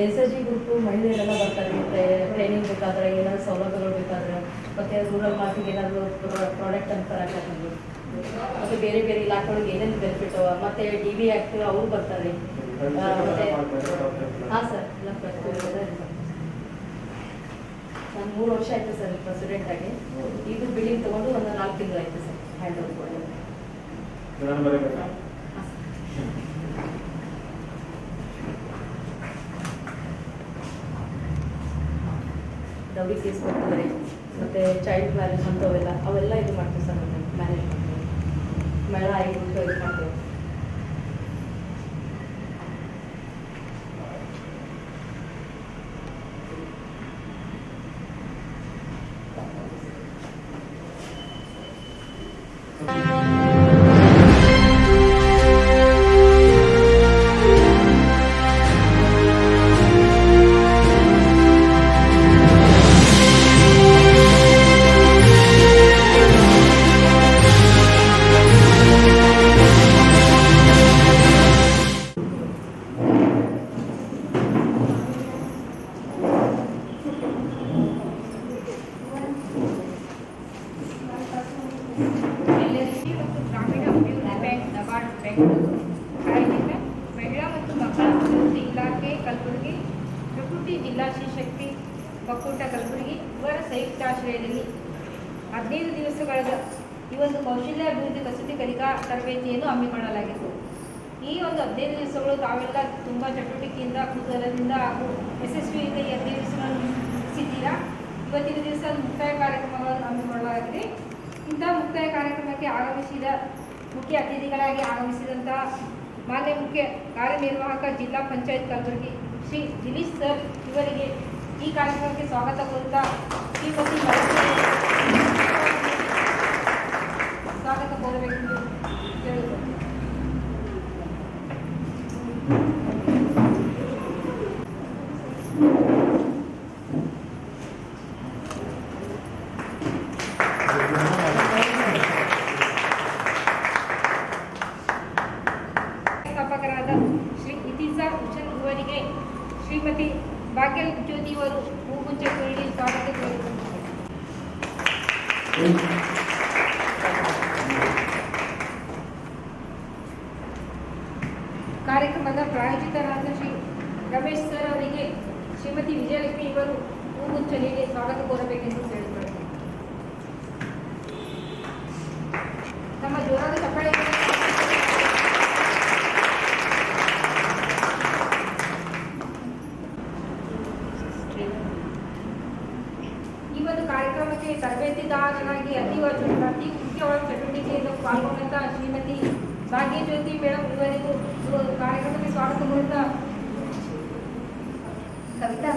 SSG group ಮಹಿಳೆಯರೆಲ್ಲ ಬರ್ತಾರೆ. Training ಬೇಕಾದ್ರೆ ಏನಾದ್ರು ಸೌಲಭ್ಯಗಳು ಬೇಕಾದ್ರೆ ಮತ್ತೆ ರೂರಲ್ ಮಾರ್ಕೆಟ್ ಏನಾದರೂ ಪ್ರಾಡಕ್ಟ್ ಅಂತ ತರಕಾಗ್ತದೆ. ಮತ್ತೆ ಬೇರೆ ಬೇರೆ ಇಲಾಖೆಗಳಿಗೆ ಏನೇನು ಬೆನಿಫಿಟ್ ಮತ್ತೆ DB ಆ್ಯಕ್ಟ್ ಅವರು ಬರ್ತಾರೆ. ಮತ್ತೆ ಹಾಂ ಸರ್, ನಾನು 3 ವರ್ಷ ಆಯಿತು ಸರ್ ಪ್ರೆಸಿಡೆಂಟ್ ಆಗಿ. ಇದು ಬಿಲ್ಡಿಂಗ್ ತೊಗೊಂಡು ಒಂದು 4 ತಿಂಗಳು ಆಯಿತು ಸರ್ ಹ್ಯಾಂಡ್ ಓವರ್ ಕೊಡೋದು. ಡೌರಿ ಕೇಸ್ ಕೊಡ್ತಾರೆ ಮತ್ತು ಚೈಲ್ಡ್ ಮ್ಯಾರೇಜ್ ಅವೆಲ್ಲ ಇದು ಮಾಡ್ತೀವಿ ಸರ್. ಮತ್ತೆ ಮ್ಯಾನೇಜ್ ಮಾಡ್ತೀವಿ, ಮೇಳ ಆಗಿಬಿಟ್ಟು ಇದು ಮಾಡ್ತೀವಿ. महिला ಮತ್ತು ಮಕ್ಕಳ ಅಭಿವೃದ್ಧಿ ಇಲಾಖೆ ಕಲಬುರಗಿ, ಪ್ರಕೃತಿ ಜಿಲ್ಲಾ ಶ್ರೀಶಕ್ತಿ ಒಕ್ಕೂಟ ಕಲಬುರಗಿ ಇವರ ಸಂಯುಕ್ತಾಶ್ರಯದಲ್ಲಿ 15 ದಿವಸಗಳ ಈ ಒಂದು ಕೌಶಲ್ಯ ಅಭಿವೃದ್ಧಿ ಕಸೂತಿ ಕಲಿಕಾ ತರಬೇತಿಯನ್ನು ಹಮ್ಮಿಕೊಳ್ಳಲಾಗಿತ್ತು. ಈ ಒಂದು 15 ದಿವಸಗಳು ತಾವೆಲ್ಲ ತುಂಬ ಚಟುವಟಿಕೆಯಿಂದ ಕುತೂಹಲದಿಂದ ಹಾಗೂ ಯಶಸ್ವಿಯಿಂದ ಈ 15 ದಿವಸಗಳನ್ನು ಮುಗಿಸಿದ್ದೀರಾ. ಇವತ್ತಿನ ದಿವಸ ಮುಕ್ತಾಯ ಕಾರ್ಯಕ್ರಮಗಳನ್ನು ಹಮ್ಮಿಕೊಳ್ಳಲಾಗಿದೆ. ಇಂಥ ಮುಕ್ತಾಯ ಕಾರ್ಯಕ್ರಮಕ್ಕೆ ಆಗಮಿಸಿದ ಮುಖ್ಯ ಅತಿಥಿಗಳಾಗಿ ಆಗಮಿಸಿದಂತಹ ಮಾನ್ಯ ಮುಖ್ಯ ಕಾರ್ಯನಿರ್ವಾಹಕ ಜಿಲ್ಲಾ ಪಂಚಾಯತ್ ಕಲಬುರಗಿ ಶ್ರೀ ಜಿಲೀಶ್ ಸರ್ ಇವರಿಗೆ ಈ ಕಾರ್ಯಕ್ರಮಕ್ಕೆ ಸ್ವಾಗತ ಕೋರುತ್ತಾ ಶ್ರೀಮತಿ ಸ್ವಾಗತ ಕೋರಬೇಕೆಂದು ಕೇಳುತ್ತೇನೆ. ಸ್ಥಾಪಕರಾದ ಶ್ರೀ ಇತಿಜಾರ್ ಹುಸೇನ್ ಇವರಿಗೆ ಶ್ರೀಮತಿ ಭಾಗ್ಯ ಜ್ಯೋತಿ ಇವರು ಹೂಗುಂಚ ನೀಡಿ ಸ್ವಾಗತ ಕೋರುತ್ತಾರೆ. ಕಾರ್ಯಕ್ರಮದ ಪ್ರಾಯೋಜಿತರಾದ ಶ್ರೀ ರಮೇಶ್ ಸರ್ ಅವರಿಗೆ ಶ್ರೀಮತಿ ವಿಜಯಲಕ್ಷ್ಮಿ ಇವರು ಹೂಗುಂಚ ನೀಡಿ ಸ್ವಾಗತ ಕೋರಬೇಕೆಂದು ಕೇಳಿದ್ದಾರೆ. ನಮ್ಮ ಜೋರಾದ ಚಪ್ಪಾಳೆ. ಈ ಒಂದು ಕಾರ್ಯಕ್ರಮಕ್ಕೆ ತರಬೇತಿದಾರರಾಗಿ ಅತಿ ಮುಖ್ಯವಾದ ಚಟುವಟಿಕೆಯನ್ನು ಪಾಲ್ಗೊಂಡಂತ ಶ್ರೀಮತಿ ಭಾಗ್ಯ ಜ್ಯೋತಿ ಮೇಡಮ್ ಇವರಿಗೂ ಕಾರ್ಯಕ್ರಮಕ್ಕೆ ಸ್ವಾಗತ ಕೋರುತ್ತಾ ಕವಿತಾ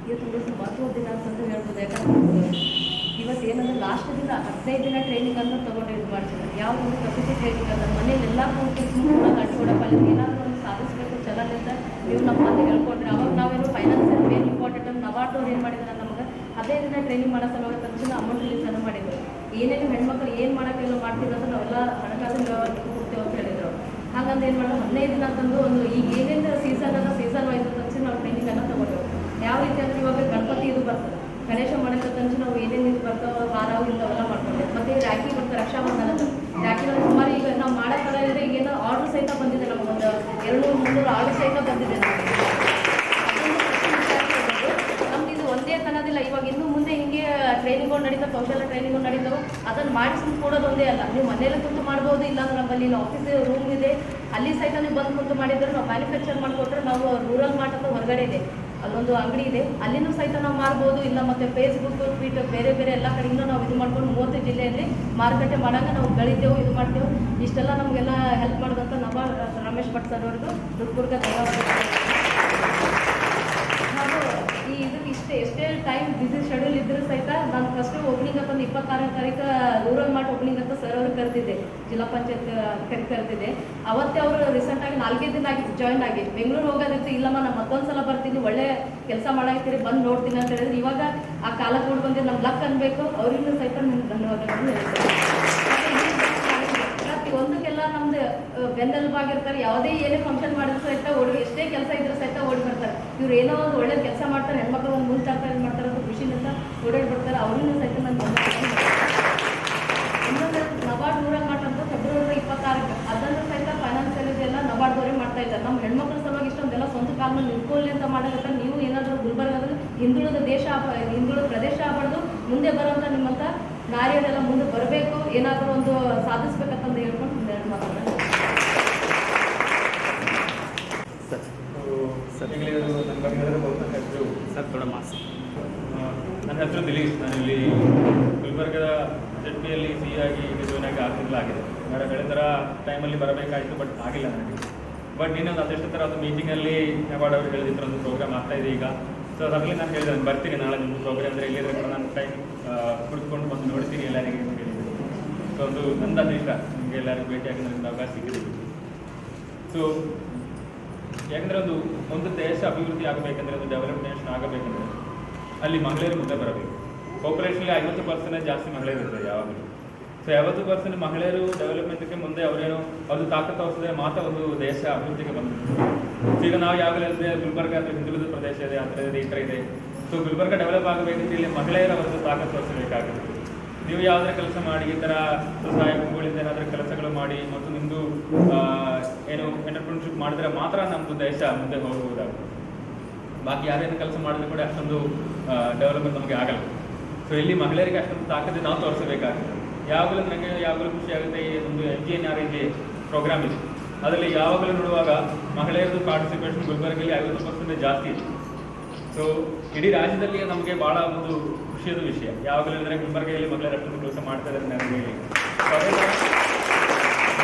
ಇವತ್ತು ಮಹತ್ವದ ದಿನ ಅಂತಂದು ಹೇಳ್ಬೋದು. ಯಾಕಂದ್ರೆ ಇವತ್ತು ಏನಂದ್ರೆ ಲಾಸ್ಟ್ ದಿನ 15 ದಿನ ಟ್ರೈನಿಂಗ್ ಅಂತ ತೊಗೊಂಡು ಇದು ಮಾಡ್ತಿದ್ದಾರೆ. ಯಾವುದೊಂದು ಕಪಿಟಿ ಟ್ರೈನಿಂಗ್ ಅಂತ ಮನೇಲಿ ಎಲ್ಲ ಕೂತು ಸುಮ್ಮನೆ ಗಂಟು ಹೊಡಪಲ್ಲಿ ಏನಾದರೂ ಒಂದು ಸಾಧಿಸಬೇಕು ಛಲದಿಂದ ನೀವು ನಮ್ಮ ಮಾತು ಹೇಳ್ಕೊಂಡ್ರೆ ಅವಾಗ ನಾವೇನು ಫೈನಾನ್ಸಿಯಲ್ ಮೇನ್ ಇಂಪಾರ್ಟೆಂಟ್ ಅಂತ ನಬಾರ್ಡವ್ರು ಏನು ಮಾಡಿದ್ದಾರೆ ನಮಗೆ 15 ದಿನ ಟ್ರೈನಿಂಗ್ ಮಾಡೋ ಸಲುವಾಗಿ ತಕ್ಷಣ ಅಮೌಂಟ್ ರಿಲೀಸನ್ನು ಮಾಡಿದ್ರು. ಏನೇನು ಹೆಣ್ಮಕ್ಳು ಏನು ಮಾಡೋಕ್ಕೆಲ್ಲ ಮಾಡ್ತೀವಿ ಅಂತ ನಾವೆಲ್ಲ ಹಣಕಾಸಿನ ವ್ಯವಹಾರಕ್ಕೆ ಕೊಡ್ತೇವೆ ಅಂತ ಹೇಳಿದರು. ಹಾಗಂದು ಏನು ಮಾಡೋದು 15 ದಿನ ಅಂತಂದು ಒಂದು ಈಗ ಏನೇನು ಸೀಸನ್ ಅದ ಸೀಸನ್ ವೈಸ್ ತಕ್ಷಣ ನಾವು ಟ್ರೈನಿಂಗನ್ನು ತೊಗೊಂಡೆವು. ಯಾವ ರೀತಿ ಅಂದರೆ ಇವಾಗ ಗಣಪತಿ ಇದು ಬರ್ತದೆ, ಗಣೇಶ ಮಾಡೋಕ್ಕೆ ತಕ್ಷಣ ನಾವು ಏನೇನು ಇದು ಬರ್ತಾವೆ ವಾರ ಇಂಥವೆಲ್ಲ ಮಾಡ್ಕೊಂಡೆ. ಮತ್ತು ರಾಖಿ ಬರ್ತಾರೆ, ರಕ್ಷಾಬಂಧನ ಅಂತ ರಾಖಿ ಸುಮಾರು ಈಗ ನಾವು ಮಾಡೋ ಥರ ಇದ್ದರೆ ಈಗೇನೋ ಆರ್ಡ್ರ್ ಸಹಿತ ಬಂದಿದೆ, ನಮಗೊಂದು 200-300 ಆರ್ಡ್ರ್ ಸಹಿತ ಬಂದಿದೆ ನಮಗೆ. ನಮ್ದು ಇದು ಒಂದೇ ತನ್ನದಿಲ್ಲ. ಇವಾಗ ಇನ್ನು ಮುಂದೆ ಹಿಂಗೆ ಟ್ರೈನಿಂಗ್ಗಳು ನಡೀತಾವೆ, ಕೌಶಲ್ಯ ಟ್ರೈನಿಂಗ್ಗಳು ನಡೀತಾವೆ. ಅದನ್ನು ಮಾಡಿಸಿ ಕೊಡೋದು ಒಂದೇ ಅಲ್ಲ, ನೀವು ಮನೇಲಿ ಕುಂತು ಮಾಡ್ಬೋದು. ಇಲ್ಲಾಂದ್ರೆ ನಮ್ಮಲ್ಲಿ ಆಫೀಸ್ ರೂಮ್ ಇದೆ, ಅಲ್ಲಿ ಸಹಿತ ನೀವು ಬಂದು ಕುಂತು ಮಾಡಿದ್ರೆ ನಾವು ಮ್ಯಾನುಫ್ಯಾಕ್ಚರ್ ಮಾಡಿಕೊಟ್ರೆ ನಾವು ರೂರಲ್ ಮಾರ್ಟ್ ಅಂತ ಹೊರಗಡೆ ಇದೆ, ಅಲ್ಲೊಂದು ಅಂಗಡಿ ಇದೆ, ಅಲ್ಲಿನೂ ಸಹಿತ ನಾವು ಮಾರ್ಬೋದು. ಇಲ್ಲ ಮತ್ತು ಫೇಸ್ಬುಕ್, ಟ್ವಿಟರ್ ಬೇರೆ ಬೇರೆ ಎಲ್ಲ ಕಡೆಯಿಂದ ನಾವು ಇದು ಮಾಡ್ಕೊಂಡು 30 ಜಿಲ್ಲೆಯಲ್ಲಿ ಮಾರುಕಟ್ಟೆ ಮಾಡಾಗ ನಾವು ಬೆಳಿತೇವೆ, ಇದು ಮಾಡ್ತೇವೆ. ಇಷ್ಟೆಲ್ಲ ನಮಗೆಲ್ಲ ಹೆಲ್ಪ್ ಮಾಡೋದಂತ ನಮ್ಮ ರಮೇಶ್ ಭಟ್ ಸರ್ ಅವ್ರಿಗೂ ದುಡ್ಡುರ್ಗ ಹಾಗೂ ಈ ಇದಕ್ಕೆ ಎಷ್ಟೇ ಟೈಮ್ ಬಿಸಿ ಶೆಡ್ಯೂಲ್ ಇದ್ರೂ ಸಹಿತ ನಾನು ಫಸ್ಟ್ ಓಪನಿಂಗ್ ಅಂತಂದು 26ನೇ ತಾರೀಕು ರೂರಲ್ ಮಾರ್ಟ್ ಓಪನಿಂಗ್ ಅಂತ ಸರ್ ಅವ್ರಿಗೆ ಕರೆದಿದ್ದೆ, ಜಿಲ್ಲಾ ಪಂಚಾಯತ್ ಕರೆದಿದ್ದೆ. ಅವತ್ತೇ ಅವರು ರೀಸೆಂಟಾಗಿ 4 ದಿನ ಆಗಿ ಜಾಯಿನ್ ಆಗಿ ಬೆಂಗಳೂರು ಹೋಗೋದಿತ್ತು. ಇಲ್ಲಮ್ಮ ನಾನು ಮತ್ತೊಂದು ಸಲ ಬರ್ತೀನಿ, ಒಳ್ಳೆ ಕೆಲಸ ಮಾಡಾಕ್ತೀರಿ, ಬಂದು ನೋಡ್ತೀನಿ ಅಂತ ಹೇಳಿದ್ರೆ ಇವಾಗ ಆ ಕಾಲಕ್ಕೆ ನೋಡಿ ಬಂದು ನಮ್ಮ ಲಕ್ ಅನ್ಬೇಕು. ಅವ್ರಿಗೂ ಸಹಿತ ನಿಮ್ಗೆ ಧನ್ಯವಾದಗಳನ್ನು ಹೇಳ್ತೇನೆ. ಒಂದಕ್ಕೆಲ್ಲ ನಮ್ದು ಬೆನ್ನೆಲುಬಾಗಿರ್ತಾರೆ. ಯಾವುದೇ ಏನೇ ಫಂಕ್ಷನ್ ಮಾಡಿದ್ರು ಸಹಿತ ಓಡಿ, ಎಷ್ಟೇ ಕೆಲಸ ಇದ್ರೂ ಸಹಿತ ಓಡಿ ಬರ್ತಾರೆ. ಇವ್ರು ಏನೋ ಒಂದು ಒಳ್ಳೆ ಕೆಲಸ ಮಾಡ್ತಾರೆ, ಹೆಣ್ಮಕ್ಳು ಒಂದು ಮುಂಚಾಗ್ತಾರೆ, ಏನು ಮಾಡ್ತಾರೆ ಅಂತ ಖುಷಿನಿಂದ ಓಡಾಡಿ ಬರ್ತಾರೆ. ಅವ್ರಿಗೂ ಸಹಿತ ನಾನು ಇನ್ನೊಂದು ನಬಾರ್ಡ್ ರೂರಲ್ ಮಾರ್ಟ್ ಅಂತ ಫೆಬ್ರವರಿ 26 ಅದನ್ನು ಸಹಿತ ಫೈನಾನ್ಸಿಯಲ್ ಇದೆಲ್ಲ ನಬಾರ್ಡ್ದವರೇ ಮಾಡ್ತಾ ಇದ್ದಾರೆ. ನಮ್ಮ ಹೆಣ್ಮಕ್ಳ ಸಲುವಾಗಿ ಇಷ್ಟೊಂದೆಲ್ಲ ಸ್ವಂತ ಕಾಲ ಮೇಲೆ ನಿಂತ್ಕೊಳ್ಳಿ ಅಂತ ಮಾಡೋದಕ್ಕೆ ನೀವು ಏನಾದರೂ ಗುಲ್ಬರ್ಗಾದಲ್ಲಿ ಹಿಂದುಳಿದ ಪ್ರದೇಶ ಆಗಬಾರ್ದು, ಮುಂದೆ ಬರೋಂಥ ನಿಮ್ಮಂಥ ನಾರಿಯರೆಲ್ಲ ಮುಂದೆ ಬರಬೇಕು, ಏನಾದರೂ ಒಂದು ಸಾಧಿಸ್ಬೇಕಂತಂದು ಹೇಳ್ಕೊಂಡು ಎರಡು ಮಾತನ್ನು ನನ್ನ ಹೆಸರು ದಿಲೀಪ್. ನಾನಿಲ್ಲಿ ಗುಲ್ಬರ್ಗದ ZP-ಯಲ್ಲಿ ಸಿ ಆಗಿ ಜಾಯ್ನ್ ಆಗಿ 6 ತಿಂಗಳಾಗಿದೆ. ಬೆಳೆದರ ಟೈಮಲ್ಲಿ ಬರಬೇಕಾಯಿತು, ಬಟ್ ಆಗಿಲ್ಲ ನನಗೆ. ಬಟ್ ಇನ್ನೊಂದು ಅದೆಷ್ಟು ಥರ ಅದು ಮೀಟಿಂಗಲ್ಲಿ ನಬಾರ್ಡ್ ಅವರು ಹೇಳಿದ್ರು ಒಂದು ಪ್ರೋಗ್ರಾಮ್ ಆಗ್ತಾಯಿದೆ ಈಗ. ಸೊ ಅದರಲ್ಲಿ ನಾನು ಹೇಳಿದೆ ನಾನು ಬರ್ತೀನಿ ನಾಳೆ ನಿಮ್ಮ ಪ್ರೋಗ್ರಾಮ್ ಅಂದರೆ ಎಲ್ಲಿದ್ರೆ ಕೂಡ ನಾನು ಟೈಮ್ ಕುಳಿತುಕೊಂಡು ಬಂದು ನೋಡ್ತೀನಿ ಎಲ್ಲರಿಗೆ ಅಂತ ಹೇಳಿದ್ದೀನಿ. ಸೊ ಅದು ನನ್ನ ಅದೃಷ್ಟ, ನಿಮಗೆ ಎಲ್ಲರಿಗೂ ಭೇಟಿಯಾಗಿ ನನಗೆ ಅವಕಾಶ ಸಿಕ್ಕಿದೆ. ಸೊ ಯಾಕಂದರೆ ಒಂದು ದೇಶ ಅಭಿವೃದ್ಧಿ ಆಗಬೇಕಂದ್ರೆ, ಒಂದು ಡೆವಲಪ್ಮೆಂಟ್ ಆಗಬೇಕಂದ್ರೆ ಅಲ್ಲಿ ಮಹಿಳೆಯರು ಮುಂದೆ ಬರಬೇಕು. ಪಾಪ್ಯುಲೇಷನ್ಲಿ 50% ಜಾಸ್ತಿ ಮಹಿಳೆಯರು ಇರ್ತಾರೆ ಯಾವಾಗಲೂ. ಸೊ 50% ಮಹಿಳೆಯರು ಡೆವಲಪ್ಮೆಂಟ್ಗೆ ಮುಂದೆ ಅವರೇನು ಅದು ತಾಕತ್ತು ತೋರಿಸಿದ್ರೆ ಮಾತ್ರ ಒಂದು ದೇಶ ಅಭಿವೃದ್ಧಿಗೆ ಬಂದಿದೆ. ಈಗ ನಾವು ಯಾವಾಗಲೂ ಅಂದರೆ ಗುಲ್ಬರ್ಗ ಅಂದರೆ ಹಿಂದುಳಿದ ಪ್ರದೇಶ ಇದೆ, ಆ ಥರ ಇದೆ, ಈ ಥರ ಇದೆ. ಸೊ ಗುಲ್ಬರ್ಗ ಡೆವಲಪ್ ಆಗಬೇಕಂದ್ರೆ ಇಲ್ಲಿ ಮಹಿಳೆಯರ ಒಂದು ತಾಕತ್ತು ತೋರಿಸಬೇಕಾಗುತ್ತೆ. ನೀವು ಯಾವುದೇ ಕೆಲಸ ಮಾಡಿ ಈ ಥರ ಸ್ವಸಹಾಯ ಗುಂಪುಗಳಿಂದ ಏನಾದರೂ ಕೆಲಸಗಳು ಮಾಡಿ ಮತ್ತು ನಿಮ್ಮದು ಏನು ಎಂಟರ್ಪ್ರಿನರ್ಶಿಪ್ ಮಾಡಿದ್ರೆ ಮಾತ್ರ ನಮ್ಮದು ದೇಶ ಮುಂದೆ ಹೋಗಬಹುದಾಗುತ್ತೆ. ಬಾಕಿ ಯಾರೇನು ಕೆಲಸ ಮಾಡಿದ್ರೆ ಕೂಡ ಅಷ್ಟೊಂದು ಡೆವಲಪ್ಮೆಂಟ್ ನಮಗೆ ಆಗಲ್ಲ. ಸೊ ಇಲ್ಲಿ ಮಹಿಳೆಯರಿಗೆ ಅಷ್ಟೊಂದು ತಾಕತ್ತು ನಾವು ತೋರಿಸಬೇಕಾಗುತ್ತೆ. ಯಾವಾಗಲೂ ನನಗೆ ಯಾವಾಗಲೂ ಖುಷಿ ಆಗುತ್ತೆ, ಈ ಒಂದು NGNREG ಪ್ರೋಗ್ರಾಮ್ ಇದೆ, ಅದರಲ್ಲಿ ಯಾವಾಗಲೂ ನೋಡುವಾಗ ಮಹಿಳೆಯರದು ಪಾರ್ಟಿಸಿಪೇಷನ್ ಗುಲ್ಬರ್ಗಲ್ಲಿ 50% ಜಾಸ್ತಿ ಇದೆ. ಸೊ ಇಡೀ ರಾಜ್ಯದಲ್ಲಿ ನಮಗೆ ಭಾಳ ಒಂದು ಖುಷಿಯಾದ ವಿಷಯ. ಯಾವಾಗಲೂ ಅಂದರೆ ಗುಲ್ಬರ್ಗದಲ್ಲಿ ಮಹಿಳೆಯರು ಅಷ್ಟೊಂದು ಕೆಲಸ ಮಾಡ್ತಾ ಇದ್ದಾರೆ ನನಗೆ ಹೇಳಿ.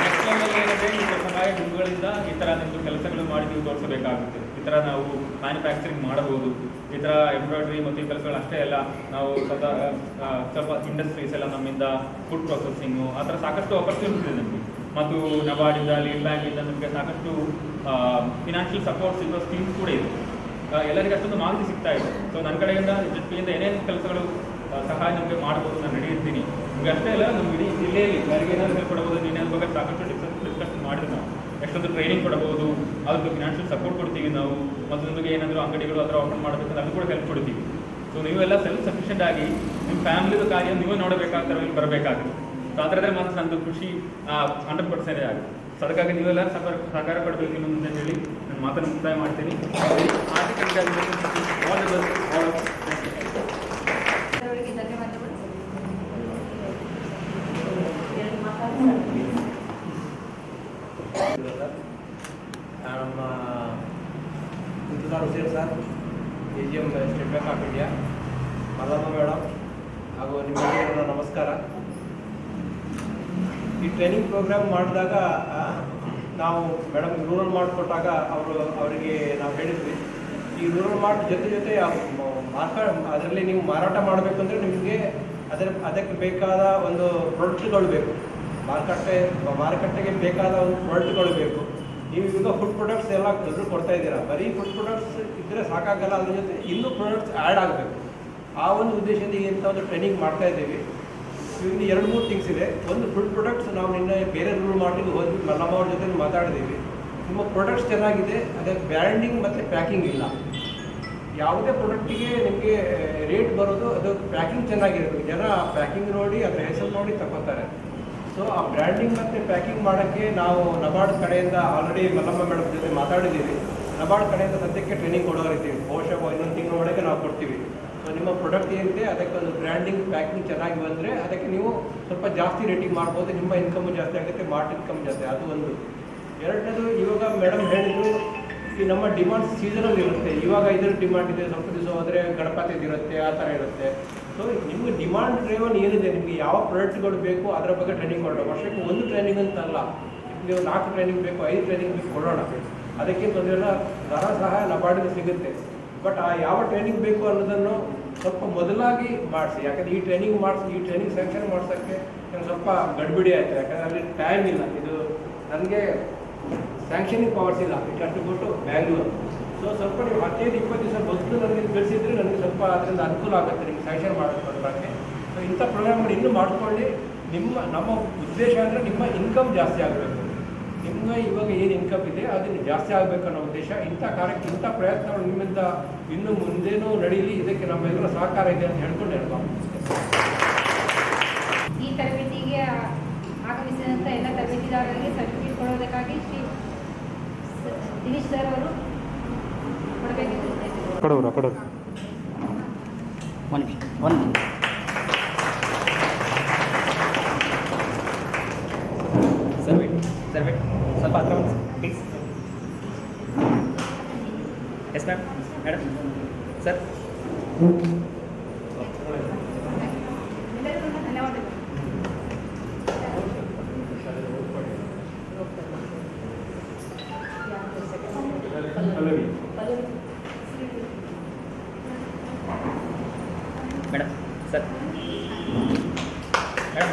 ನೆಕ್ಸ್ಟ್ ಲೆವೆಲ್ ಏನಂದರೆ ಈ ಸಹಾಯ ಗುಂಪುಗಳಿಂದ ಈ ಥರ ನಿಮ್ಮದು ಕೆಲಸಗಳು ಮಾಡಿ ನೀವು ತೋರಿಸಬೇಕಾಗುತ್ತೆ. ಈ ಥರ ನಾವು ಮ್ಯಾನುಫ್ಯಾಕ್ಚರಿಂಗ್ ಮಾಡಬಹುದು, ಈ ಥರ ಎಂಬ್ರಾಯ್ಡ್ರಿ ಮತ್ತು ಈ ಕೆಲಸಗಳು ಅಷ್ಟೇ ಅಲ್ಲ, ನಾವು ಸ್ವಲ್ಪ ಇಂಡಸ್ಟ್ರೀಸ್ ಎಲ್ಲ ನಮ್ಮಿಂದ ಫುಡ್ ಪ್ರೊಸೆಸಿಂಗು ಆ ಥರ ಸಾಕಷ್ಟು ಆಪರ್ಚುನಿಟಿ ಇದೆ ನಮಗೆ. ಮತ್ತು ನಬಾರ್ಡಿಂದ ಲೀಡ್ ಬ್ಯಾಂಕಿಂದ ನಮಗೆ ಸಾಕಷ್ಟು ಫಿನಾನ್ಷಿಯಲ್ ಸಪೋರ್ಟ್ ಸಿಗುವ ಸ್ಕೀಮ್ಸ್ ಕೂಡ ಇದೆ. ಎಲ್ಲರಿಗೂ ಅಷ್ಟೊಂದು ಮಾಹಿತಿ ಸಿಗ್ತಾ ಇದೆ. ಸೊ ನನ್ನ ಕಡೆಯಿಂದ ZP-ಯಿಂದ ಏನೇನು ಕೆಲಸಗಳು ಸಹಾಯ ನಮಗೆ ಮಾಡ್ಬೋದು, ನಾನು ನಡೆಯಿರ್ತೀನಿ. ನಿಮಗೆ ಅಷ್ಟೇ ಅಲ್ಲ, ನಮ್ಮ ಇಡೀ ಜಿಲ್ಲೆಯಲ್ಲಿ ಯಾರಿಗೆ ಏನಾದರೂ ಹೇಳ್ಕೊಡ್ಬೋದು. ನೀನೇನು ಬಗ್ಗೆ ಸಾಕಷ್ಟು ಡಿಸ್ಕಷನ್ ಮಾಡಿದ್ರೆ ನಾವು ಎಷ್ಟೊಂದು ಟ್ರೈನಿಂಗ್ ಕೊಡಬಹುದು, ಅದಕ್ಕೆ ಫಿನಾನ್ಷಿಯಲ್ ಸಪೋರ್ಟ್ ಕೊಡ್ತೀವಿ ನಾವು. ಮತ್ತು ನಿಮಗೆ ಏನಾದರೂ ಅಂಗಡಿಗಳು ಆ ಥರ ಓಪನ್ ಮಾಡಬೇಕಂದ್ರೆ ಅದು ಕೂಡ ಹೆಲ್ಪ್ ಕೊಡ್ತೀವಿ. ಸೊ ನೀವೆಲ್ಲ ಸೆಲ್ಫ್ ಸಫಿಷಿಯೆಂಟ್ ಆಗಿ ನಿಮ್ಮ ಫ್ಯಾಮಿಲಿದು ಕಾರ್ಯ ನೀವೇ ನೋಡಬೇಕಾಗ್ತಾರೆ, ಇಲ್ಲಿ ಬರಬೇಕಾಗುತ್ತೆ. ಸೊ ಅದರದ್ದೇ ಮಾತ್ರ ನಂದು ಖುಷಿ 100% ಆಗುತ್ತೆ. ಸೊ ಅದಕ್ಕಾಗಿ ನೀವೆಲ್ಲ ಸಹಕಾರ ಕೊಡಬೇಕು ಇನ್ನು ಮುಂದೆ ಹೇಳಿ ನಾನು ಮಾತನ್ನು ಮುಕ್ತಾಯ ಮಾಡ್ತೀನಿ. ನಮ್ಮ Intazar Hussain sir, AGM State Bank of India, Mallamma madam ಹಾಗೂ ನಿಮಗೆ ನಮಸ್ಕಾರ. ಈ ಟ್ರೈನಿಂಗ್ ಪ್ರೋಗ್ರಾಮ್ ಮಾಡಿದಾಗ ನಾವು ಮೇಡಮ್ ರೂರಲ್ ಮಾರ್ಟ್ ಕೊಟ್ಟಾಗ ಅವರಿಗೆ ನಾವು ಹೇಳಿದ್ವಿ, ಈ ರೂರಲ್ ಮಾರ್ಟ್ ಜೊತೆ ಅದರಲ್ಲಿ ನೀವು ಮಾರಾಟ ಮಾಡಬೇಕಂದ್ರೆ ನಿಮಗೆ ಅದಕ್ಕೆ ಬೇಕಾದ ಒಂದು ಪ್ರಾಡಕ್ಟ್ಗಳು ಬೇಕು. ಮಾರುಕಟ್ಟೆಗೆ ಬೇಕಾದ ಒಂದು ಪ್ರಾಡಕ್ಟ್ಗಳು ಬೇಕು. ನೀವು ಈಗ ಫುಡ್ ಪ್ರಾಡಕ್ಟ್ಸ್ ಎಲ್ಲ ಎದುರು ಕೊಡ್ತಾ ಇದ್ದೀರಾ. ಬರೀ ಫುಡ್ ಪ್ರಾಡಕ್ಟ್ಸ್ ಇದ್ದರೆ ಸಾಕಾಗಲ್ಲ, ಅದ್ರ ಜೊತೆ ಇನ್ನೂ ಪ್ರಾಡಕ್ಟ್ಸ್ ಆ್ಯಡ್ ಆಗಬೇಕು. ಆ ಒಂದು ಉದ್ದೇಶದಿಂದ ಇಂಥ ಒಂದು ಟ್ರೈನಿಂಗ್ ಮಾಡ್ತಾ ಇದ್ದೀವಿ. ಇನ್ನು 2-3 ಥಿಂಗ್ಸ್ ಇದೆ. ಒಂದು ಫುಡ್ ಪ್ರಾಡಕ್ಟ್ಸ್ ನಾವು ನಿನ್ನೆ ಬೇರೆ ರೂಲ್ ಮಾಡಿಗೆ ಹೋದ್ವಿ, ಮಲ್ಲಮ್ಮ ಅವ್ರ ಜೊತೆ ಮಾತಾಡಿದ್ದೀವಿ. ನಿಮ್ಮ ಪ್ರಾಡಕ್ಟ್ಸ್ ಚೆನ್ನಾಗಿದೆ, ಅದಕ್ಕೆ ಬ್ರ್ಯಾಂಡಿಂಗ್ ಮತ್ತು ಪ್ಯಾಕಿಂಗ್ ಇಲ್ಲ. ಯಾವುದೇ ಪ್ರಾಡಕ್ಟಿಗೆ ನಿಮಗೆ ರೇಟ್ ಬರೋದು ಅದು ಪ್ಯಾಕಿಂಗ್ ಚೆನ್ನಾಗಿರುತ್ತೆ. ಜನ ಪ್ಯಾಕಿಂಗ್ ನೋಡಿ ಅದರ ಹೆಸರು ನೋಡಿ ತಗೋತಾರೆ. ಸೊ ಆ ಬ್ರ್ಯಾಂಡಿಂಗ್ ಮತ್ತು ಪ್ಯಾಕಿಂಗ್ ಮಾಡೋಕ್ಕೆ ನಾವು ನಬಾರ್ಡ್ ಕಡೆಯಿಂದ ಆಲ್ರೆಡಿ ಮಲ್ಲಮ್ಮ ಮೇಡಮ್ ಜೊತೆ ಮಾತಾಡಿದ್ದೀವಿ. ನಬಾರ್ಡ್ ಕಡೆಯಿಂದ ಸದ್ಯಕ್ಕೆ ಟ್ರೈನಿಂಗ್ ಕೊಡೋರಿದ್ದೀವಿ. ಬಹುಶಃ ಇನ್ನೊಂದು ತಿಂಗಳ ಒಳಗೆ ನಾವು ಕೊಡ್ತೀವಿ. ಸೊ ನಿಮ್ಮ ಪ್ರಾಡಕ್ಟ್ ಏನಿದೆ ಅದಕ್ಕೆ ಒಂದು ಬ್ರ್ಯಾಂಡಿಂಗ್ ಪ್ಯಾಕಿಂಗ್ ಚೆನ್ನಾಗಿ ಬಂದರೆ ಅದಕ್ಕೆ ನೀವು ಸ್ವಲ್ಪ ಜಾಸ್ತಿ ರೇಟಿಂಗ್ ಮಾಡ್ಬೋದು. ನಿಮ್ಮ ಇನ್ಕಮು ಜಾಸ್ತಿ ಆಗುತ್ತೆ, ಮಾರ್ಟ್ ಇನ್ಕಮ್ ಜಾಸ್ತಿ. ಅದು ಒಂದು. ಎರಡನೇದು, ಇವಾಗ ಮೇಡಮ್ ಹೇಳಿದ್ರು ಈ ನಮ್ಮ ಡಿಮಾಂಡ್ ಸೀಸನಲ್ ಇರುತ್ತೆ. ಇವಾಗ ಇದರ ಡಿಮಾಂಡ್ ಇದೆ, ಸ್ವಲ್ಪ ದಿವಸ ಹೋದರೆ ಗಣಪತಿದು ಇರುತ್ತೆ, ಆ ಥರ ಇರುತ್ತೆ. ಸೊ ನಿಮಗೆ ಡಿಮಾಂಡ್ ಡ್ರೈವನ್ ಏನಿದೆ, ನಿಮಗೆ ಯಾವ ಪ್ರಾಡಕ್ಟ್ಗಳು ಬೇಕು ಅದರ ಬಗ್ಗೆ ಟ್ರೈನಿಂಗ್ ಮಾಡೋಣ. ವರ್ಷಕ್ಕೆ ಒಂದು ಟ್ರೈನಿಂಗ್ ಅಂತಲ್ಲ, ನೀವು 4 ಟ್ರೈನಿಂಗ್ ಬೇಕು, 5 ಟ್ರೈನಿಂಗ್ ಬೇಕು ಕೊಡೋಣ. ಅದಕ್ಕೆ ತೊಂದರೆ ಧನ ಸಹಾಯ ನಬಾರ್ಡಿಗೆ ಸಿಗುತ್ತೆ. ಬಟ್ ಆ ಯಾವ ಟ್ರೈನಿಂಗ್ ಬೇಕು ಅನ್ನೋದನ್ನು ಸ್ವಲ್ಪ ಮೊದಲಾಗಿ ಮಾಡಿಸಿ. ಯಾಕಂದರೆ ಈ ಟ್ರೈನಿಂಗ್ ಸ್ಯಾಂಕ್ಷನ್ ಮಾಡ್ಸೋಕ್ಕೆ ಸ್ವಲ್ಪ ಗಡ್ಬಿಡಿ ಆಯಿತು. ಯಾಕಂದರೆ ಅಲ್ಲಿ ಟೈಮ್ ಇಲ್ಲ. ಇದು ನನಗೆ ಸ್ಯಾಂಕ್ಷನಿಂಗ್ ಪವರ್ಸ್ ಇಲ್ಲ. ಇಟ್ ಬಿಟ್ಟು ಬ್ಯಾಂಗ್ಳೂರು. ಸೊ ಸ್ವಲ್ಪ ನೀವು 15-20 ದಿವಸ ಮೊದಲು ನನಗೆ ತಿಳಿಸಿದ್ರೆ ನನಗೆ ಸ್ವಲ್ಪ ಅದರಿಂದ ಅನುಕೂಲ ಆಗುತ್ತೆ ನಿಮ್ಗೆ ಸ್ಯಾಂಕ್ಷನ್ ಮಾಡೋಕ್ಕೆ. ಸೊ ಇಂಥ ಪ್ರೋಗ್ರಾಮ್ಗಳು ಇನ್ನೂ ಮಾಡ್ಕೊಳ್ಳಿ. ನಮ್ಮ ಉದ್ದೇಶ ಅಂದರೆ ನಿಮ್ಮ ಇನ್ಕಮ್ ಜಾಸ್ತಿ ಆಗಬೇಕು. ನಿಮ್ಮ ಇವಾಗ ಏನು ಇನ್ಕಮ್ ಇದೆ ಅದನ್ನು ಜಾಸ್ತಿ ಆಗಬೇಕು ಅನ್ನೋ ಉದ್ದೇಶ. ಇಂಥ ಪ್ರಯತ್ನಗಳು ನಿಮ್ಮಿಂದ ಇನ್ನು ಮುಂದೇನೂ ನಡೀಲಿ. ಇದಕ್ಕೆ ನಮ್ಮೆಲ್ಲರ ಸಹಕಾರ ಇದೆ ಅಂತ ಹೇಳ್ಕೊಂಡು ಹೇಳ್ಬೋದು. ಈ ತರಬೇತಿಗೆ ಆಗಮಿಸಿದಂಥ ಎಲ್ಲ ತರಬೇತಿದಾರರಿಗೆ ಸರ್ಟಿಫಿಕೇಟ್ ಕೊಡೋದಕ್ಕಾಗಿ ಶ್ರೀ ದಿನೇಶ್ ಸರ್ ಅವರು ಕೊಡಬೇಕಿತ್ತು. ಸರ್ ಸ್ವಲ್ಪ ಹತ್ರ ಒಂದು please. Yes ma'am. Madam sir. ಎಲ್ಲರಿಗೂ ಧನ್ಯವಾದಗಳು. Madam sir. Madam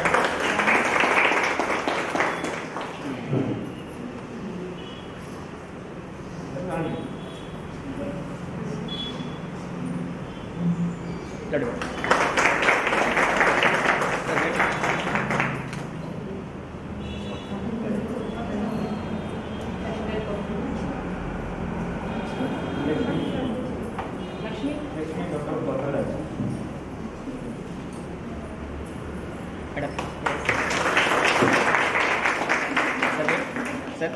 Lakshmi madam sir.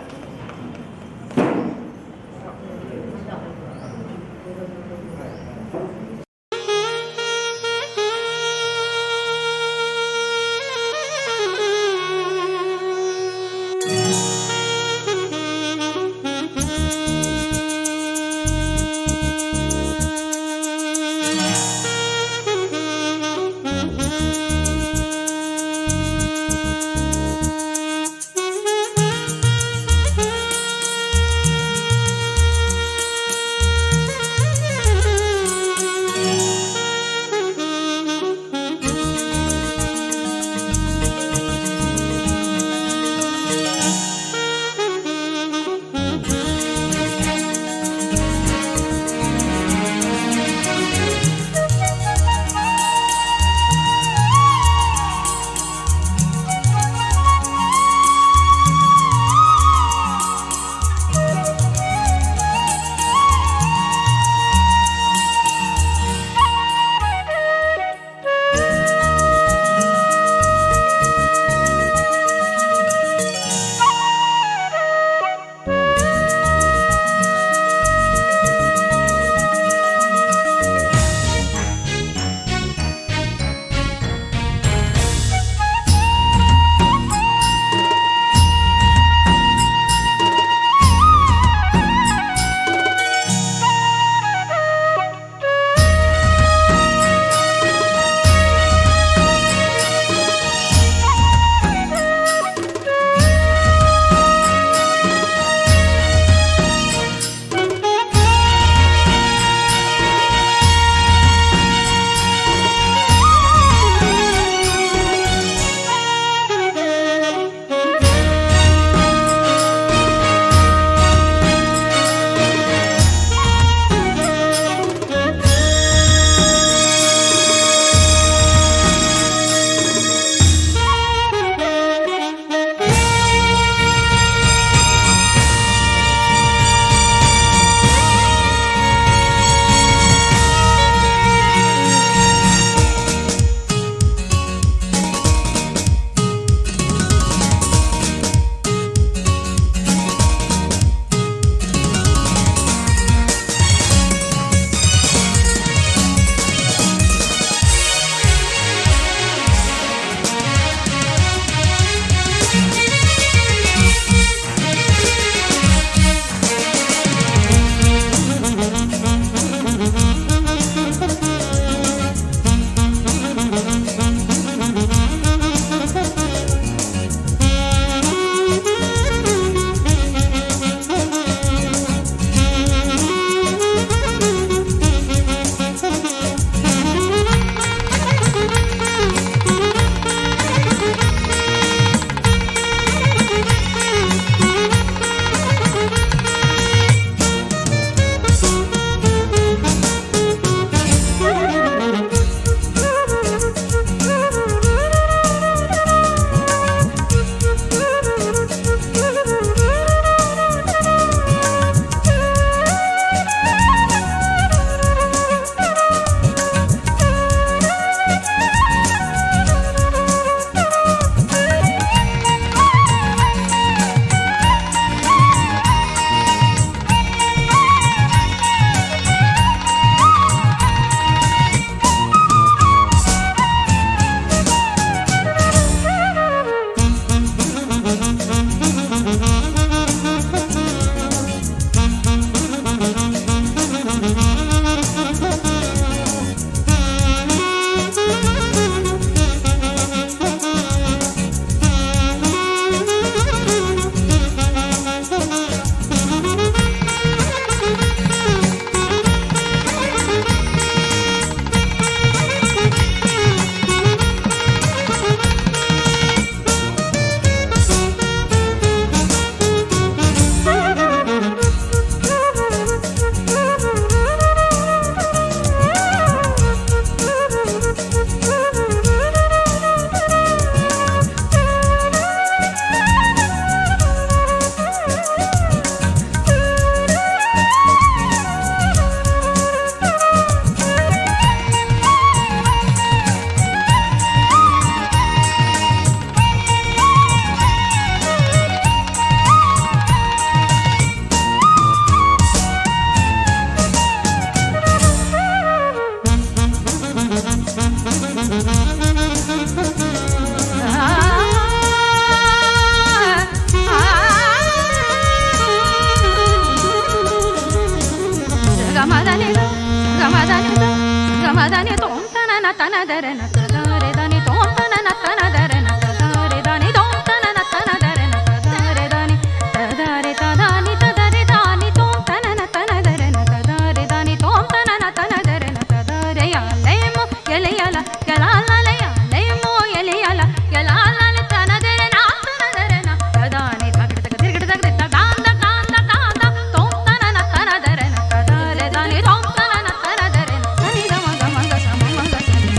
ಮದನಿ ತೋಂತನ ತನದರ ನತದರೆ ದನಿ ತೋಂತನ ತನದರ ನತದರೆ ದನಿ ತೋಂತನ ತನದರ ನತದರೆ ದನಿ ತದರೆ ತದಾನಿ ತದರೆ ದಾನಿ ತೋಂತನ ತನದರ ನತದರೆ ದನಿ ತೋಂತನ ತನದರ ನತದರೆ ಯಲೆಮೋ ಎಲೆಯಲ ಯಲಾಲಯ ಲೇಮೋ ಎಲೆಯಲ ಯಲಾಲಲ ತನದರ ನಾತನದರ ನತದಾನಿ ತಗಡ ತಿರುಗಡ ತಗಡ ತಗಾಂದ ಕಾಂದ ಕಾಂದ ತೋಂತನ ತನದರ ನತದರೆ ದನಿ ತೋಂತನ ತನದರ ಸನಿ ಗಮ ಗಮ ಗ ಸಮ ಮಗ ಸನಿ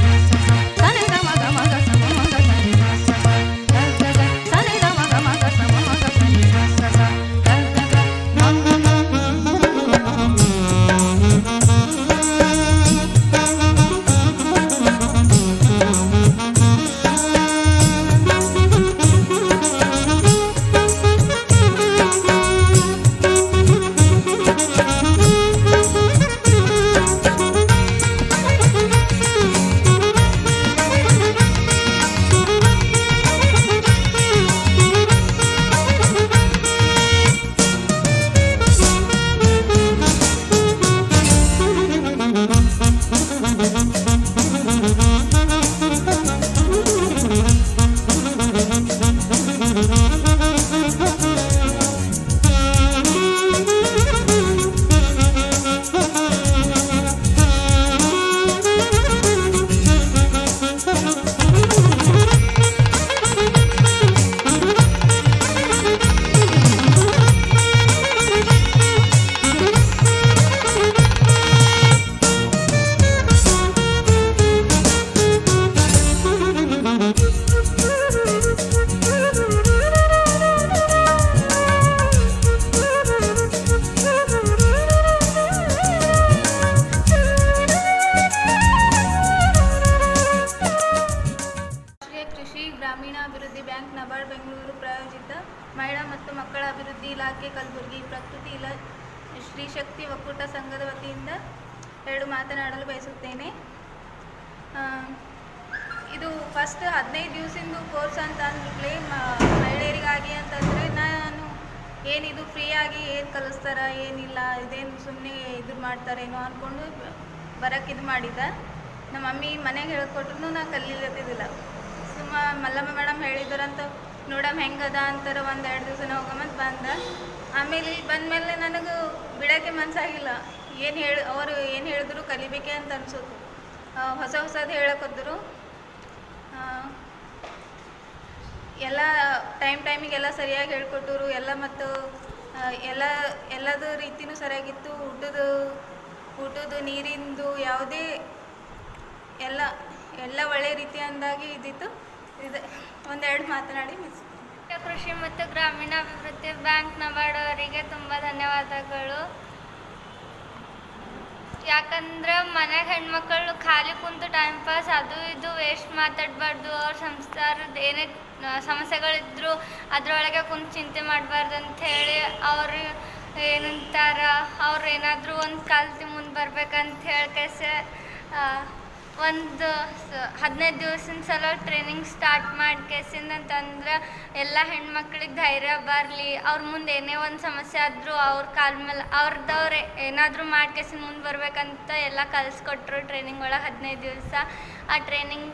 ಗಮ ಗಮ ಗ ಸಮ ಮಗ ಸನಿ ಗಮ ಗಮ ಗ ಸಮ ಮಗ ಸನಿ ರಾಷ್ಟ್ರೀಯ ಕೃಷಿ ಗ್ರಾಮೀಣಾಭಿವೃದ್ಧಿ ಬ್ಯಾಂಕ್ ನಬಾರ್ಡ್ ಬೆಂಗಳೂರು ಪ್ರಾಯೋಜಿತ ಮಹಿಳಾ ಮತ್ತು ಮಕ್ಕಳ ಅಭಿವೃದ್ಧಿ ಇಲಾಖೆ ಕಲಬುರಗಿ ಪ್ರಕೃತಿ ಶ್ರೀ ಶಕ್ತಿ ಒಕ್ಕೂಟ ಸಂಘದ ವತಿಯಿಂದ ಎರಡು ಮಾತನಾಡಲು ಬಯಸುತ್ತೇನೆ. ಇದು ಫಸ್ಟ್ 15 ದಿವಸದಿಂದ ಕೋರ್ಸ್ ಅಂತ ಅಂದ್ಬಿಟ್ಲೆ ಮಹಿಳೆಯರಿಗಾಗಿ ಅಂತಂದರೆ ನಾನು ಏನಿದು ಫ್ರೀಯಾಗಿ ಏನು ಕಲಿಸ್ತಾರ ಏನಿಲ್ಲ ಇದೇನು ಸುಮ್ಮನೆ ಇದು ಮಾಡ್ತಾರೇನೋ ಅಂದ್ಕೊಂಡು ಬರೋಕ್ಕೆ ಇದು ಮಾಡಿದ್ದೆ. ನಮ್ಮ ಮಮ್ಮಿ ಮನೆಗೆ ಹೇಳ್ಕೊಟ್ರು ನಾ ಕಲೀಲತ್ತಿದ್ದಿಲ್ಲ. ಮಲ್ಲಮ್ಮ ಮೇಡಮ್ ಹೇಳಿದಾರಂತ ನೋಡಮ್ಮ ಹೆಂಗದ ಅಂತಾರೆ. 1-2 ದಿವಸ ಹೋಗಮ್ಮಂತ ಬಂದ. ಆಮೇಲೆ ಇಲ್ಲಿ ಬಂದಮೇಲೆ ನನಗೆ ಬಿಡೋಕ್ಕೆ ಮನಸ್ಸಾಗಿಲ್ಲ. ಅವರು ಏನು ಹೇಳಿದ್ರು ಕಲಿಬೇಕೆ ಅಂತ ಅನ್ಸೋದು. ಹೊಸದು ಹೇಳಕ್ಕೋದ್ರು. ಎಲ್ಲ ಟೈಮಿಗೆಲ್ಲ ಸರಿಯಾಗಿ ಹೇಳ್ಕೊಟ್ಟರು ಎಲ್ಲ. ಮತ್ತು ಎಲ್ಲದ ರೀತಿಯೂ ಸರಿಯಾಗಿತ್ತು. ಊಟದ ನೀರಿಂದು ಯಾವುದೇ ಎಲ್ಲ ಒಳ್ಳೆ ರೀತಿ ಅಂದಾಗಿ ಇದ್ದಿತ್ತು. ಇದು 1-2 ಮಾತನಾಡಿ ಮಿಸ್. ಕೃಷಿ ಮತ್ತು ಗ್ರಾಮೀಣಾಭಿವೃದ್ಧಿ ಬ್ಯಾಂಕ್ ನಬಾರ್ಡ್ ಅವರಿಗೆ ತುಂಬ ಧನ್ಯವಾದಗಳು. ಯಾಕಂದ್ರೆ ಮನೆಗೆ ಹೆಣ್ಮಕ್ಳು ಖಾಲಿ ಕುಂತು ಟೈಮ್ ಪಾಸ್ ಅದು ಇದು ವೇಸ್ಟ್ ಮಾತಾಡಬಾರ್ದು. ಅವ್ರ ಸಂಸಾರದ ಏನೇ ಸಮಸ್ಯೆಗಳಿದ್ರು ಅದರೊಳಗೆ ಕುಂತು ಚಿಂತೆ ಮಾಡಬಾರ್ದು ಅಂಥೇಳಿ ಅವರು ಏನಂತಾರ, ಅವ್ರು ಏನಾದರೂ ಒಂದು ಕಲ್ತು ಮುಂದೆ ಬರ್ಬೇಕಂತ ಹೇಳ್ಕೇಸೆ ಒಂದು 15 ದಿವಸದ ಸಲ ಟ್ರೈನಿಂಗ್ ಸ್ಟಾರ್ಟ್ ಮಾಡ್ಕೇಸಿಂದ ಅಂತಂದ್ರೆ ಎಲ್ಲ ಹೆಣ್ಮಕ್ಳಿಗೆ ಧೈರ್ಯ ಬರಲಿ. ಅವ್ರ ಮುಂದೆ ಏನೇ ಒಂದು ಸಮಸ್ಯೆ ಆದರೂ ಅವ್ರ ಕಾಲ ಮೇಲೆ ಅವ್ರದ್ದವ್ರೆ ಏನಾದರೂ ಮಾಡ್ಕೇಸಿಂದ ಮುಂದೆ ಬರ್ಬೇಕಂತ ಎಲ್ಲ ಕಲಿಸ್ಕೊಟ್ರು ಟ್ರೈನಿಂಗ್ ಒಳಗೆ 15 ದಿವಸ. ಆ ಟ್ರೈನಿಂಗ್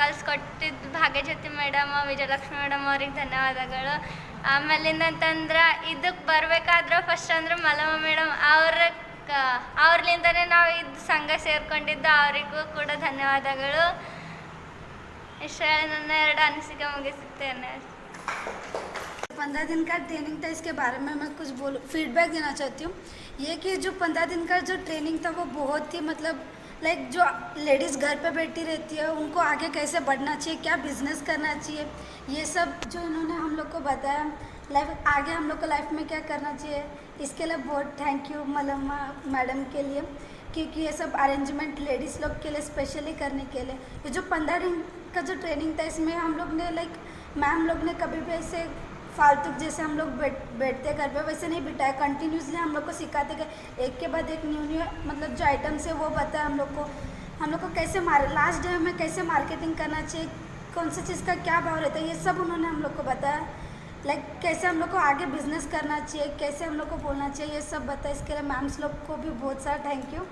ಕಲಿಸ್ಕೊಟ್ಟಿದ್ದು ಭಾಗ್ಯಜ್ಯೋತಿ ಮೇಡಮ್, ವಿಜಯಲಕ್ಷ್ಮಿ ಮೇಡಮ್ ಅವ್ರಿಗೆ ಧನ್ಯವಾದಗಳು. ಆಮೇಲಿಂದ ಅಂತಂದ್ರೆ ಇದಕ್ಕೆ ಬರಬೇಕಾದ್ರೆ ಫಸ್ಟ್ ಅಂದ್ರೆ ಮಲ್ಲಮ್ಮ ಮೇಡಮ್ ಅವ್ರಲಿಂದನೇ ನಾವು ಇದು ಸಂಘ ಸೇರ್ಕೊಂಡಿದ್ದು. ಅವರಿಗೂ ಕೂಡ ಧನ್ಯವಾದಗಳು. ಇಷ್ಟು ಹೇಳಿ ನನ್ನ 2 ಅನಿಸಿಕೆ ಮುಗಿಸುತ್ತೇನೆ. 15 दिन का ट्रेनिंग था, इसके बारे में मैं कुछ फीडबैक देना चाहती हूँ. ये कि जो 15 दिन का जो ट्रेनिंग था वो बहुत ही लाइक जो लेडीज़ घर पे बैठी रहती है उनको आगे कैसे बढ़ना चाहिए, क्या बिजनेस करना चाहिए, ये सब जो इन्होंने हम लोग को बताया. आगे हम लोग को लाइफ में क्या करना चाहिए, इसके लिए बहुत थैंक यू मलम्मा मैडम के लिए, क्योंकि ये सब अरेंजमेंट लेडीज़ लोग के लिए स्पेशली करने के लिए. ये जो 15 दिन का जो ट्रेनिंग था इसमें हम लोग ने मैम लोग ने कभी भी ऐसे फालतू जैसे हम लोग बैठते घर पे वैसे नहीं बिठाया. कंटिन्यूसली हम लोग को सिखाते गए, एक के बाद एक न्यू जो आइटम्स है वो बताया हम लोग को कैसे लास्ट डे में कैसे मार्केटिंग करना चाहिए, कौन सी चीज़ का क्या भाव रहता है, ये सब उन्होंने हम लोग को बताया. कैसे हम लोग को आगे बिजनेस करना चाहिए, कैसे हम लोग को बोलना चाहिए, ये सब बताया. इसके लिए मैम्स लोग को भी बहुत सारा थैंक यू.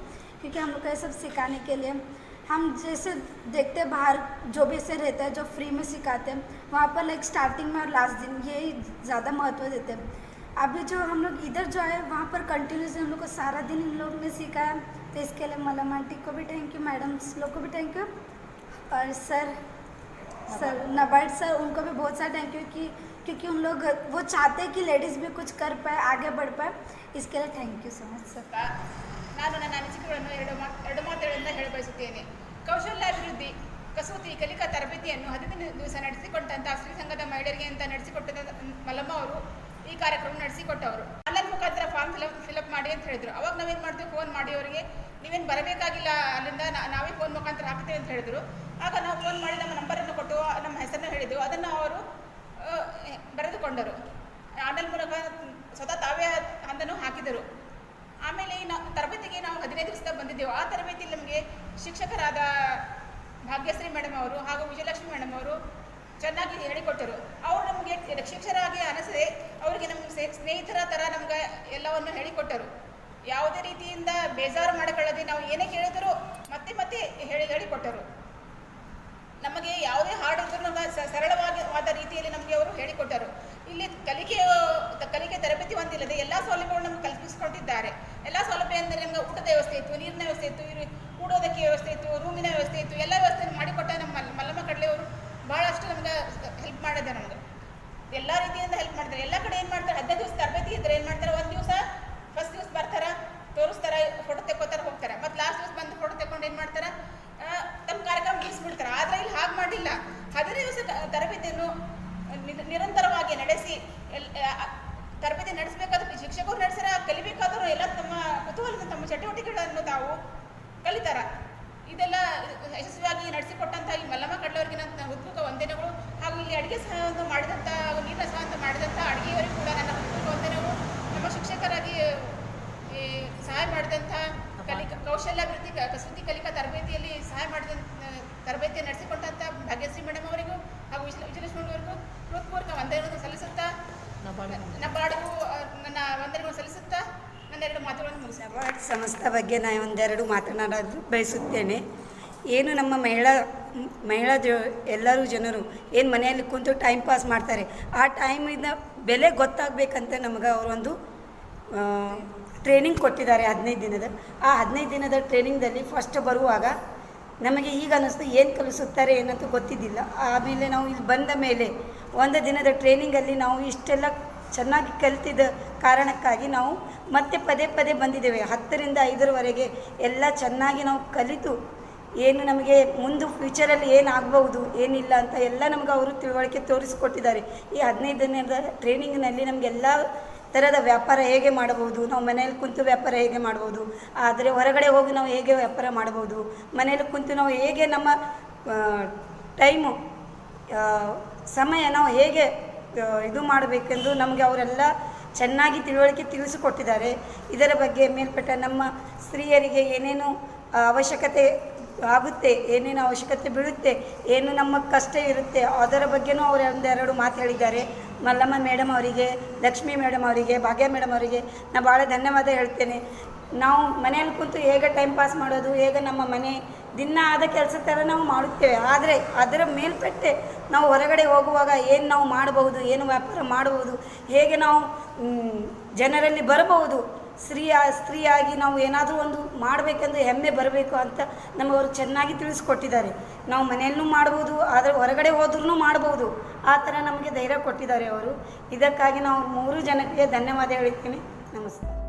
क्योंकि हम लोग को ये सब सिखाने के लिए हम जैसे देखते हैं बाहर जो भी ऐसे रहता है जो फ्री में सिखाते हैं वहाँ पर लाइक स्टार्टिंग में और लास्ट दिन यही ज़्यादा महत्व देते हैं। अभी जो हम लोग इधर जो है वहाँ पर कंटिन्यूसली हम लोग को सारा दिन इन लोग ने सिखाया, तो इसके लिए मलम आंटी को भी थैंक यू, मैडम्स लोग को भी थैंक यू, और सर नबार्ड सर उनको भी बहुत सारा थैंक यू क्योंकि उन लोग वो चाहते हैं कि लेडीज़ भी कुछ कर पाए, आगे बढ़ पाए, इसके लिए thank you so much sir. ನಾನು ನನ್ನ ಅನಿಸಿಕೆಗಳನ್ನು ಎರಡು ಮಾತುಗಳಿಂದ ಹೇಳಬಯಸುತ್ತೇನೆ. ಕೌಶಲ್ಯಾಭಿವೃದ್ಧಿ ಕಸೂತಿ ಕಲಿಕಾ ತರಬೇತಿಯನ್ನು 15 ದಿವಸ ನಡೆಸಿಕೊಟ್ಟಂತಹ ಶ್ರೀ ಸಂಘದ ಮಹಿಳೆಯರಿಗೆ ಅಂತ ನಡೆಸಿಕೊಟ್ಟ ಮಲ್ಲಮ್ಮ ಅವರು ಈ ಕಾರ್ಯಕ್ರಮ ನಡೆಸಿಕೊಟ್ಟವರು. ಆನ್ಲೈನ್ ಮುಖಾಂತರ ಫಾರ್ಮ್ ಫಿಲಪ್ ಮಾಡಿ ಅಂತ ಹೇಳಿದ್ರು. ಅವಾಗ ನಾವೇನು ಮಾಡ್ತೀವಿ, ಫೋನ್ ಮಾಡಿ ಅವರಿಗೆ ನೀವೇನು ಬರಬೇಕಾಗಿಲ್ಲ, ಅಲ್ಲಿಂದ ನಾವೇ ಫೋನ್ ಮುಖಾಂತರ ಹಾಕ್ತೇವೆ ಅಂತ ಹೇಳಿದ್ರು. ಆಗ ನಾವು ಫೋನ್ ಮಾಡಿ ನಮ್ಮ ನಂಬರನ್ನು ಕೊಟ್ಟು ನಮ್ಮ ಹೆಸರನ್ನು ಹೇಳಿದ್ದೆವು. ಅದನ್ನು ಅವರು ಬರೆದುಕೊಂಡರು. ಆನ್ಲೈನ್ ಮೂಲಕ ಸ್ವತಃ ತಾವೇ ಅದನ್ನು ಹಾಕಿದರು. ಆಮೇಲೆ ತರಬೇತಿಗೆ ನಾವು 15 ದಿವಸದಾಗ ಬಂದಿದ್ದೆವು. ಆ ತರಬೇತಿಯಲ್ಲಿ ನಮಗೆ ಶಿಕ್ಷಕರಾದ ಭಾಗ್ಯಶ್ರೀ ಮೇಡಮ್ ಅವರು ಹಾಗೂ ವಿಜಯಲಕ್ಷ್ಮಿ ಮೇಡಮ್ ಅವರು ಚೆನ್ನಾಗಿ ಹೇಳಿಕೊಟ್ಟರು. ಅವರು ನಮಗೆ ಶಿಕ್ಷಕರಾಗಿ ಅನಿಸದೆ ಅವರಿಗೆ ನಮಗೆ ಸ್ನೇಹಿತರ ಥರ ನಮ್ಗೆ ಎಲ್ಲವನ್ನು ಹೇಳಿಕೊಟ್ಟರು. ಯಾವುದೇ ರೀತಿಯಿಂದ ಬೇಜಾರು ಮಾಡಿಕೊಳ್ಳದೆ ನಾವು ಏನೇ ಕೇಳಿದರೂ ಮತ್ತೆ ಮತ್ತೆ ಹೇಳಿಕೊಟ್ಟರು. ನಮಗೆ ಯಾವುದೇ ಹಾಡು ಇದ್ರೂ ನಮಗೆ ಸರಳವಾದ ರೀತಿಯಲ್ಲಿ ನಮಗೆ ಅವರು ಹೇಳಿಕೊಟ್ಟರು. ಇಲ್ಲಿ ಕಲಿಕೆ ತರಬೇತಿ ಹೊಂದಿಲ್ಲದೆ ಎಲ್ಲ ಸೌಲಭ್ಯಗಳು ನಮಗೆ ಕಲ್ಪಿಸಿಕೊಟ್ಟಿದ್ದಾರೆ. ಎಲ್ಲ ಸೌಲಭ್ಯ ಅಂದರೆ ನಮಗೆ ಊಟದ ವ್ಯವಸ್ಥೆ ಇತ್ತು, ನೀರಿನ ವ್ಯವಸ್ಥೆ ಇತ್ತು, ಕೂಡೋದಕ್ಕೆ ವ್ಯವಸ್ಥೆ ಇತ್ತು, ರೂಮಿನ ವ್ಯವಸ್ಥೆ ಇತ್ತು, ಎಲ್ಲ ವ್ಯವಸ್ಥೆಯನ್ನು ಮಾಡಿಕೊಟ್ಟ ನಮ್ಮ ಮಲ್ಲಮ್ಮ ಕಡ್ಲೆಯವರು ಭಾಳಷ್ಟು ನಮ್ಗೆ ಹೆಲ್ಪ್ ಮಾಡಿದ್ದಾರೆ. ನಮ್ಗೆ ಎಲ್ಲ ರೀತಿಯಿಂದ ಹೆಲ್ಪ್ ಮಾಡಿದ್ದಾರೆ. ಎಲ್ಲ ಕಡೆ ಏನು ಮಾಡ್ತಾರೆ, 15 ದಿವಸ ತರಬೇತಿ ಇದ್ದರೆ ಏನು ಮಾಡ್ತಾರೆ, ಒಂದು ದಿವಸ ಫಸ್ಟ್ ದಿವಸ ಬರ್ತಾರೆ, ತೋರಿಸ್ತಾರೆ, ಫೋಟೋ ತೆಕ್ಕೋತಾರೆ, ಹೋಗ್ತಾರೆ. ಮತ್ತು ಲಾಸ್ಟ್ ದಿವಸ ಬಂದು ಫೋಟೋ ತೆಕ್ಕೊಂಡು ಏನು ಮಾಡ್ತಾರೆ, ತಮ್ಮ ಕಾರ್ಯಕ್ರಮ ಮುಗಿಸ್ಬಿಡ್ತಾರೆ. ಆದರೆ ಇಲ್ಲಿ ಹಾಗೆ ಮಾಡಲಿಲ್ಲ. 15 ದಿವಸ ತರಬೇತಿಯನ್ನು ನಿರಂತರವಾಗಿ ನಡೆಸಿ ತರಬೇತಿ ನಡೆಸಬೇಕಾದ್ರೆ ಶಿಕ್ಷಕರು ನಡೆಸಿರ ಕಲಿಬೇಕಾದರೂ ಎಲ್ಲ ತಮ್ಮ ಕುತೂಹಲದ ತಮ್ಮ ಚಟುವಟಿಕೆಗಳನ್ನು ತಾವು ಕಲಿತಾರೆ. ಇದೆಲ್ಲ ಯಶಸ್ವಿಯಾಗಿ ನಡೆಸಿಕೊಟ್ಟಂಥ ಈ ಮಲ್ಲಮ್ಮ ಕಡ್ಲವರಿಗೆ ನನ್ನ ಹೃತ್ಪೂರ್ವಕ ವಂದನೆಗಳು. ಹಾಗೂ ಇಲ್ಲಿ ಅಡುಗೆ ಸಹ ಮಾಡಿದಂಥ ನೀರಿನ ಸಹ ಮಾಡಿದಂಥ ಅಡುಗೆಯವರಿಗೂ ಕೂಡ ನನ್ನ ಹೃತ್ಪೂರ್ವಕ ವಂದನೆಗಳು. ನಮ್ಮ ಶಿಕ್ಷಕರಾಗಿ ಸಹಾಯ ಮಾಡಿದಂಥ ಕೌಶಲ್ಯಾಭಿವೃದ್ಧಿ ಕಸೂತಿ ಕಲಿಕಾ ತರಬೇತಿಯಲ್ಲಿ ಸಹಾಯ ಮಾಡಿದಂಥ ತರಬೇತಿ ನಡೆಸಿಕೊಟ್ಟಂಥ ಭಾಗ್ಯಶ್ರೀ ಮೇಡಮ್ ಅವರಿಗೂ ಹಾಗೂ ವಿಜಯಲಕ್ಷ್ಮಿ ಅವರಿಗೂ ಹೃತ್ಪೂರ್ವಕ ವಂದನೆಗಳನ್ನು ಸಲ್ಲಿಸುತ್ತಾ ನಬಾರ್ಡ್ಗೂ ನನ್ನ ವಂದನೆಗಳನ್ನು ಸಲ್ಲಿಸುತ್ತಾ ನನ್ನ 2 ಮಾತುಗಳನ್ನು ಮುಗಿಸಿ ನಬಾರ್ಡ್ ಸಂಸ್ಥೆ ಬಗ್ಗೆ ನಾನು ಒಂದೆರಡು ಮಾತನಾಡಲು ಬಯಸುತ್ತೇನೆ. ಏನು ನಮ್ಮ ಮಹಿಳಾ ಎಲ್ಲರೂ ಜನರು ಏನು ಮನೆಯಲ್ಲಿ ಕುಂತು ಟೈಮ್ ಪಾಸ್ ಮಾಡ್ತಾರೆ, ಆ ಟೈಮಿಂದ ಬೆಲೆ ಗೊತ್ತಾಗಬೇಕಂತ ನಮಗೆ ಅವರೊಂದು ಟ್ರೈನಿಂಗ್ ಕೊಟ್ಟಿದ್ದಾರೆ 15 ದಿನದ. ಆ 15 ದಿನದ ಟ್ರೈನಿಂಗ್ದಲ್ಲಿ ಫಸ್ಟ್ ಬರುವಾಗ ನಮಗೆ ಈಗ ಅನ್ನಿಸ್ತು ಏನು ಕಲಿಸುತ್ತಾರೆ ಏನಂತೂ ಗೊತ್ತಿದ್ದಿಲ್ಲ. ಆಮೇಲೆ ನಾವು ಇಲ್ಲಿ ಬಂದ ಮೇಲೆ 1 ದಿನದ ಟ್ರೈನಿಂಗಲ್ಲಿ ನಾವು ಇಷ್ಟೆಲ್ಲ ಚೆನ್ನಾಗಿ ಕಲಿತಿದ್ದ ಕಾರಣಕ್ಕಾಗಿ ನಾವು ಮತ್ತೆ ಪದೇ ಪದೇ ಬಂದಿದ್ದೇವೆ. 10ರಿಂದ 5ರವರೆಗೆ ಎಲ್ಲ ಚೆನ್ನಾಗಿ ನಾವು ಕಲಿತು ಏನು ನಮಗೆ ಮುಂದೆ ಫ್ಯೂಚರಲ್ಲಿ ಏನಾಗಬಹುದು ಏನಿಲ್ಲ ಅಂತ ಎಲ್ಲ ನಮ್ಗೆ ಅವರು ತಿಳುವಳಿಕೆ ತೋರಿಸಿಕೊಟ್ಟಿದ್ದಾರೆ. ಈ 15 ದಿನದ ಟ್ರೈನಿಂಗ್ನಲ್ಲಿ ನಮಗೆಲ್ಲ ಥರದ ವ್ಯಾಪಾರ ಹೇಗೆ ಮಾಡಬಹುದು, ನಾವು ಮನೆಯಲ್ಲಿ ಕುಂತು ವ್ಯಾಪಾರ ಹೇಗೆ ಮಾಡ್ಬೋದು, ಆದರೆ ಹೊರಗಡೆ ಹೋಗಿ ನಾವು ಹೇಗೆ ವ್ಯಾಪಾರ ಮಾಡ್ಬೋದು, ಮನೆಯಲ್ಲಿ ಕುಂತು ನಾವು ಹೇಗೆ ನಮ್ಮ ಟೈಮು ಸಮಯ ನಾವು ಹೇಗೆ ಇದು ಮಾಡಬೇಕೆಂದು ನಮಗೆ ಅವರೆಲ್ಲ ಚೆನ್ನಾಗಿ ತಿಳುವಳಿಕೆ ತಿಳಿಸಿಕೊಟ್ಟಿದ್ದಾರೆ. ಇದರ ಬಗ್ಗೆ ಮೇಲ್ಪಟ್ಟ ನಮ್ಮ ಸ್ತ್ರೀಯರಿಗೆ ಏನೇನು ಅವಶ್ಯಕತೆ ಆಗುತ್ತೆ, ಏನೇನು ಅವಶ್ಯಕತೆ ಬೀಳುತ್ತೆ, ಏನು ನಮ್ಮ ಕಷ್ಟ ಇರುತ್ತೆ ಅದರ ಬಗ್ಗೆನೂ ಅವರು ಒಂದೆರಡು ಮಾತು ಹೇಳಿದ್ದಾರೆ. ಮಲ್ಲಮ್ಮ ಮೇಡಮ್ ಅವರಿಗೆ, ಲಕ್ಷ್ಮೀ ಮೇಡಮ್ ಅವರಿಗೆ, ಭಾಗ್ಯ ಮೇಡಮ್ ಅವರಿಗೆ ನಾನು ಭಾಳ ಧನ್ಯವಾದ ಹೇಳ್ತೇನೆ. ನಾವು ಮನೆಯಲ್ಲಿ ಕುಂತು ಹೇಗೆ ಟೈಮ್ ಪಾಸ್ ಮಾಡೋದು, ಹೇಗೆ ನಮ್ಮ ಮನೆ ದಿನ ಆದ ಕೆಲಸ ಥರ ನಾವು ಮಾಡುತ್ತೇವೆ. ಆದರೆ ಅದರ ಮೇಲ್ಪಟ್ಟೆ ನಾವು ಹೊರಗಡೆ ಹೋಗುವಾಗ ಏನು ನಾವು ಮಾಡಬಹುದು, ಏನು ವ್ಯಾಪಾರ ಮಾಡಬಹುದು, ಹೇಗೆ ನಾವು ಜನರಲ್ಲಿ ಬರಬಹುದು, ಸ್ತ್ರೀಯಾಗಿ ನಾವು ಏನಾದರೂ ಒಂದು ಮಾಡಬೇಕೆಂದು ಹೆಮ್ಮೆ ಬರಬೇಕು ಅಂತ ನಮಗವರು ಚೆನ್ನಾಗಿ ತಿಳಿಸ್ಕೊಟ್ಟಿದ್ದಾರೆ. ನಾವು ಮನೆಯಲ್ಲೂ ಮಾಡ್ಬೋದು, ಆದರೆ ಹೊರಗಡೆ ಹೋದ್ರೂ ಮಾಡ್ಬೋದು, ಆ ಥರ ನಮಗೆ ಧೈರ್ಯ ಕೊಟ್ಟಿದ್ದಾರೆ ಅವರು. ಇದಕ್ಕಾಗಿ ನಾವು 3 ಜನಕ್ಕೆ ಧನ್ಯವಾದ ಹೇಳ್ತೀನಿ. ನಮಸ್ತೆ.